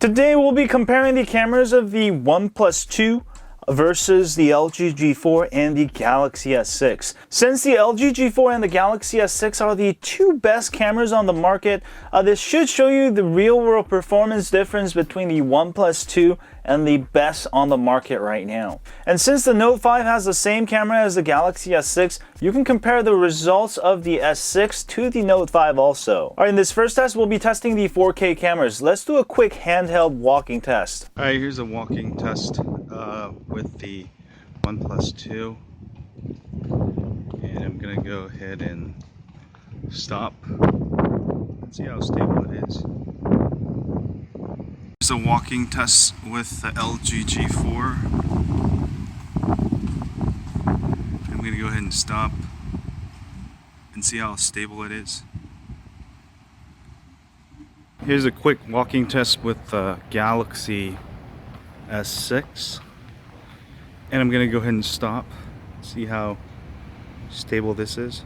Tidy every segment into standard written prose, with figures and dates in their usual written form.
Today we'll be comparing the cameras of the OnePlus 2 versus the LG G4 and the Galaxy S6. Since the LG G4 and the Galaxy S6 are the two best cameras on the market, this should show you the real-world performance difference between the OnePlus 2 and the best on the market right now. And since the Note 5 has the same camera as the Galaxy S6, you can compare the results of the S6 to the Note 5 also. Alright, in this first test, we'll be testing the 4K cameras. Let's do a quick handheld walking test. Alright, here's a walking test with the OnePlus 2. And I'm gonna go ahead and stop and see how stable it is. Here's a walking test with the LG G4. I'm going to go ahead and stop and see how stable it is. Here's a quick walking test with the Galaxy S6. And I'm going to go ahead and stop, see how stable this is.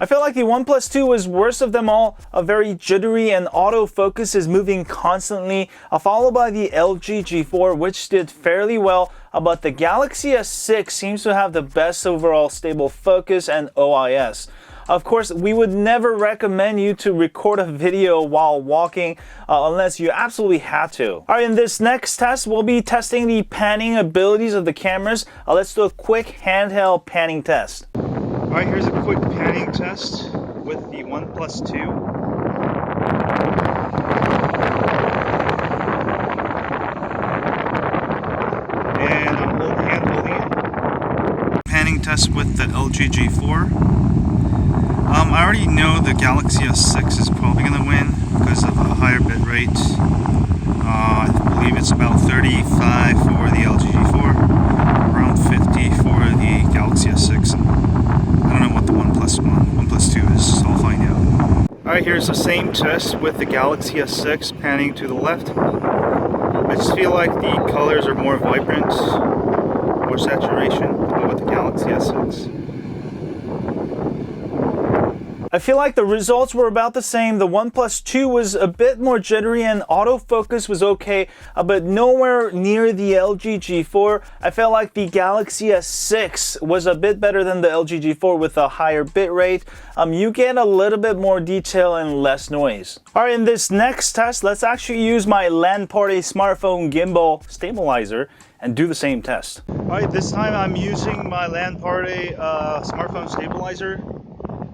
I feel like the OnePlus 2 was worst of them all, very jittery and autofocus is moving constantly, followed by the LG G4, which did fairly well, but the Galaxy S6 seems to have the best overall stable focus and OIS. Of course, we would never recommend you to record a video while walking unless you absolutely had to. Alright, in this next test, we'll be testing the panning abilities of the cameras. Let's do a quick handheld panning test. Alright, here's a quick panning test with the OnePlus 2. And I'm hand-holding it. Panning test with the LG G4. I already know the Galaxy S6 is probably going to win because of a higher bit rate. I believe it's about 35 for the LG G4, around 50 for the Galaxy S6. I don't know what the OnePlus 2 is, so I'll find out. Alright, here's the same test with the Galaxy S6 panning to the left. I just feel like the colors are more vibrant, more saturation with the Galaxy S6. I feel like the results were about the same. The OnePlus 2 was a bit more jittery and autofocus was okay, but nowhere near the LG G4. I felt like the Galaxy S6 was a bit better than the LG G4 with a higher bit rate. You get a little bit more detail and less noise. Alright, in this next test, let's actually use my Lanparte Smartphone Gimbal Stabilizer and do the same test. Alright, this time I'm using my Lanparte Smartphone Stabilizer.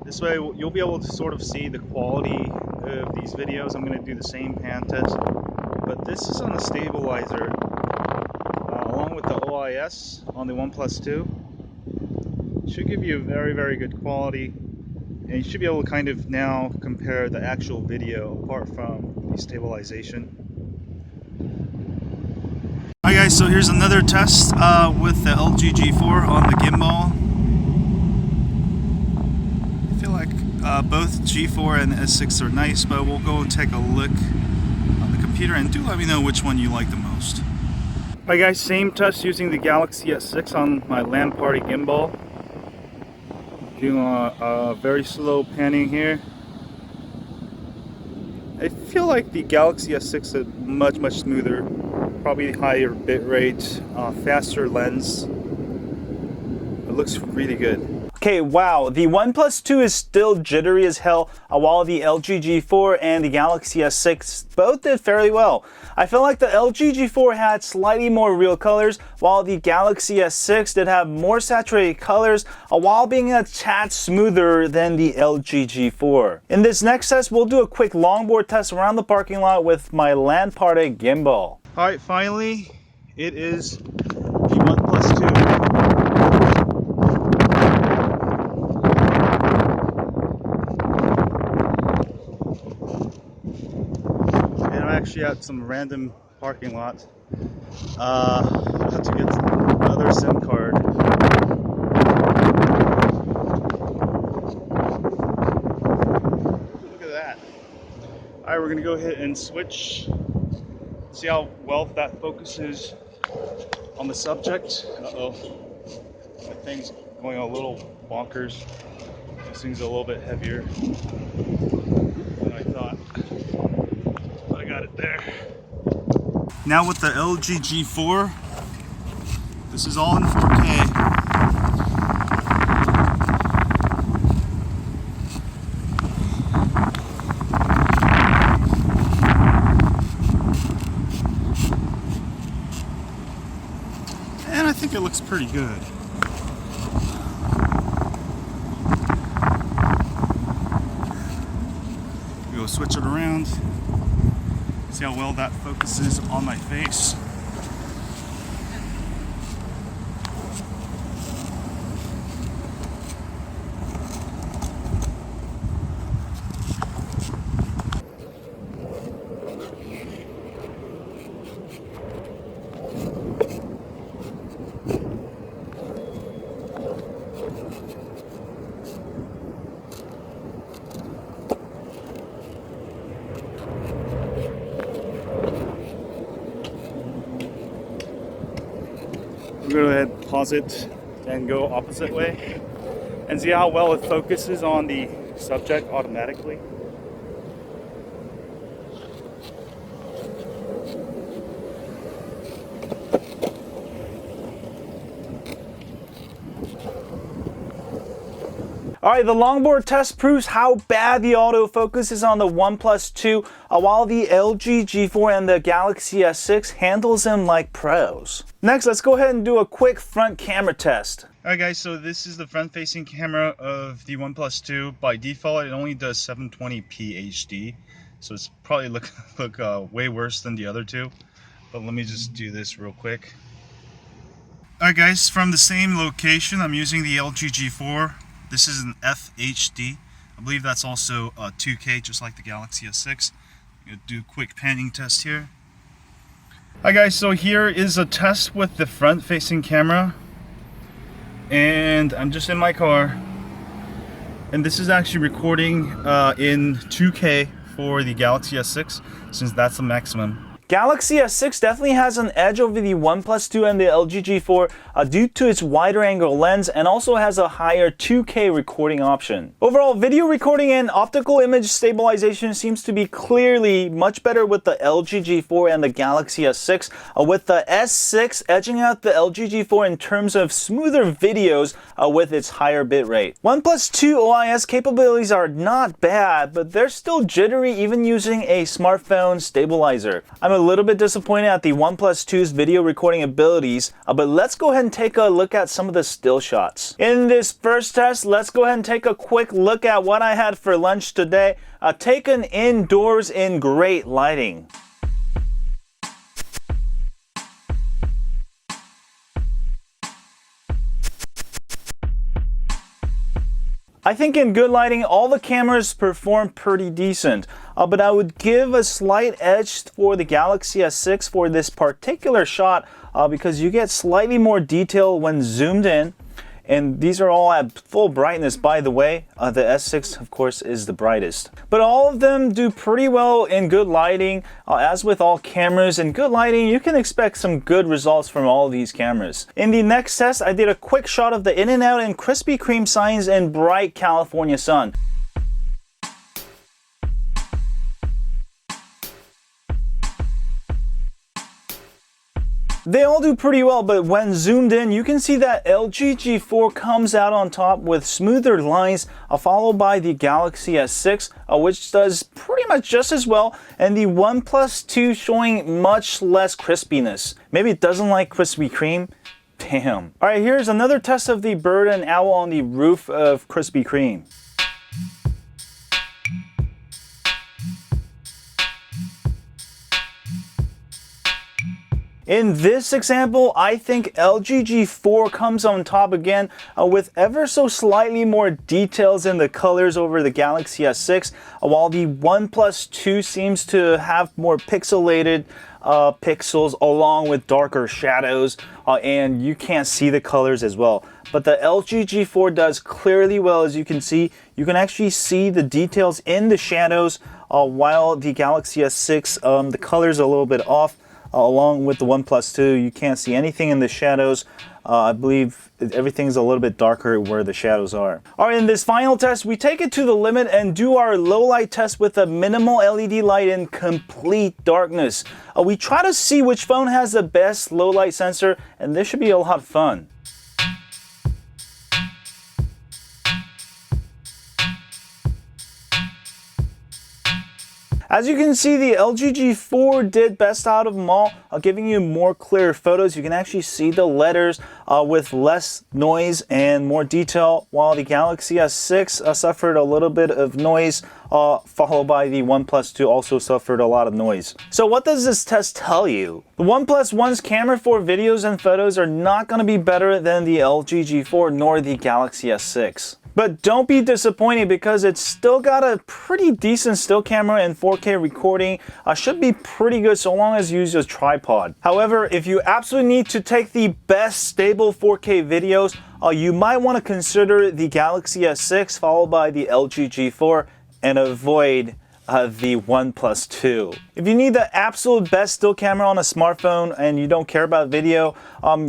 This way you'll be able to sort of see the quality of these videos. I'm going to do the same pan test, but this is on the stabilizer along with the OIS on the OnePlus 2. Should give you a very good quality, and you should be able to kind of now compare the actual video apart from the stabilization. Alright guys, so here's another test with the LG G4 on the gimbal. Both G4 and S6 are nice, but we'll go take a look on the computer and do let me know which one you like the most. Alright guys, same test using the Galaxy S6 on my Lanparte gimbal. Doing a very slow panning here. I feel like the Galaxy S6 is much smoother, probably higher bit rate, faster lens. It looks really good. Okay, wow, the OnePlus 2 is still jittery as hell, while the LG G4 and the Galaxy S6 both did fairly well. I feel like the LG G4 had slightly more real colors, while the Galaxy S6 did have more saturated colors, while being a tad smoother than the LG G4. In this next test, we'll do a quick longboard test around the parking lot with my Lanparte gimbal. Alright, finally, it is the OnePlus 2. Actually at some random parking lot. I have to get another SIM card. Look at that. Alright, we're gonna go ahead and switch. See how well that focuses on the subject. Uh-oh. My thing's going a little bonkers. This thing's a little bit heavier than I thought. But I got it there. Now with the LG G4, this is all in 4K. And I think it looks pretty good. Go switch it around. See how well that focuses on my face. I'm gonna go ahead, pause it, and go opposite way, and see how well it focuses on the subject automatically. Alright, the Longboard Test proves how bad the autofocus is on the OnePlus 2, while the LG G4 and the Galaxy S6 handles them like pros. Next, let's go ahead and do a quick front camera test. Alright guys, so this is the front-facing camera of the OnePlus 2. By default, it only does 720p HD, so it's probably look way worse than the other two. But let me just do this real quick. Alright guys, from the same location, I'm using the LG G4. This is an FHD. I believe that's also 2K, just like the Galaxy S6. I'm gonna do a quick panning test here. Hi guys, so here is a test with the front-facing camera. And I'm just in my car. And this is actually recording in 2K for the Galaxy S6, since that's the maximum. Galaxy S6 definitely has an edge over the OnePlus 2 and the LG G4 due to its wider angle lens, and also has a higher 2K recording option. Overall, video recording and optical image stabilization seems to be clearly much better with the LG G4 and the Galaxy S6, with the S6 edging out the LG G4 in terms of smoother videos with its higher bitrate. OnePlus 2 OIS capabilities are not bad, but they're still jittery even using a smartphone stabilizer. I'm a little bit disappointed at the OnePlus 2's video recording abilities, but let's go ahead and take a look at some of the still shots. In this first test, let's go ahead and take a quick look at what I had for lunch today, taken indoors in great lighting. I think in good lighting, all the cameras perform pretty decent, but I would give a slight edge for the Galaxy S6 for this particular shot because you get slightly more detail when zoomed in. And these are all at full brightness, by the way. The S6, of course, is the brightest. But all of them do pretty well in good lighting. As with all cameras, in good lighting, you can expect some good results from all of these cameras. In the next test, I did a quick shot of the In-N-Out and Krispy Kreme signs in bright California sun. They all do pretty well, but when zoomed in, you can see that LG G4 comes out on top with smoother lines, followed by the Galaxy S6, which does pretty much just as well, and the OnePlus 2 showing much less crispiness. Maybe it doesn't like Krispy Kreme? Damn. Alright, here's another test of the bird and owl on the roof of Krispy Kreme. In this example, I think LG G4 comes on top again with ever so slightly more details in the colors over the Galaxy S6, while the OnePlus 2 seems to have more pixelated pixels along with darker shadows, and you can't see the colors as well. But the LG G4 does clearly well. As you can see, you can actually see the details in the shadows, while the Galaxy S6, the colors are a little bit off. Along with the OnePlus 2, you can't see anything in the shadows. I believe everything's a little bit darker where the shadows are. Alright, in this final test, we take it to the limit and do our low light test with a minimal LED light in complete darkness. We try to see which phone has the best low light sensor, and this should be a lot of fun. As you can see, the LG G4 did best out of them all, giving you more clear photos. You can actually see the letters with less noise and more detail, while the Galaxy S6 suffered a little bit of noise, followed by the OnePlus 2 also suffered a lot of noise. So what does this test tell you? The OnePlus One's camera for videos and photos are not going to be better than the LG G4 nor the Galaxy S6. But don't be disappointed, because it's still got a pretty decent still camera, and 4K recording should be pretty good so long as you use a tripod. However, if you absolutely need to take the best stable 4K videos, you might want to consider the Galaxy S6 followed by the LG G4 and avoid the OnePlus 2. If you need the absolute best still camera on a smartphone and you don't care about video,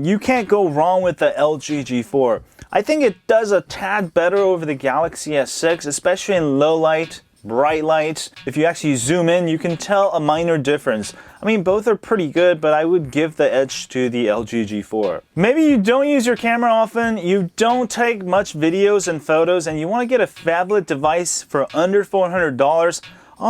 you can't go wrong with the LG G4. I think it does a tad better over the Galaxy S6, especially in low light, bright light. If you actually zoom in, you can tell a minor difference. I mean, both are pretty good, but I would give the edge to the LG G4. Maybe you don't use your camera often, you don't take much videos and photos, and you want to get a phablet device for under $400.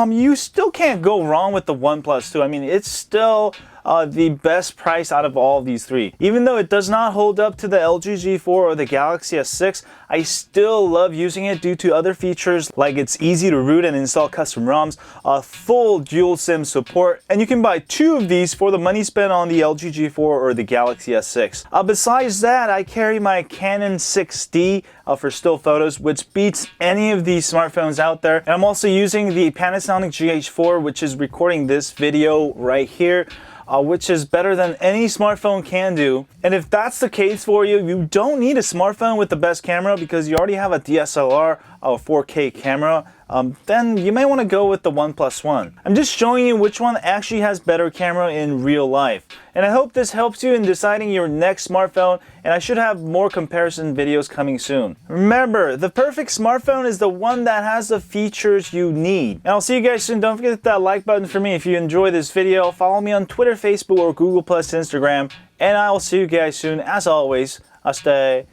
You still can't go wrong with the OnePlus 2. I mean, it's still the best price out of all of these three. Even though it does not hold up to the LG G4 or the Galaxy S6, I still love using it due to other features like it's easy to root and install custom ROMs, full dual SIM support, and you can buy two of these for the money spent on the LG G4 or the Galaxy S6. Besides that, I carry my Canon 6D for still photos, which beats any of these smartphones out there. And I'm also using the Panasonic GH4, which is recording this video right here, which is better than any smartphone can do. And if that's the case for you, you don't need a smartphone with the best camera because you already have a DSLR or 4K camera. Then you may want to go with the OnePlus One. I'm just showing you which one actually has better camera in real life. And I hope this helps you in deciding your next smartphone, and I should have more comparison videos coming soon. Remember, the perfect smartphone is the one that has the features you need. And I'll see you guys soon. Don't forget to hit that like button for me if you enjoyed this video. Follow me on Twitter, Facebook, or Google+, Instagram. And I will see you guys soon. As always, I'll stay.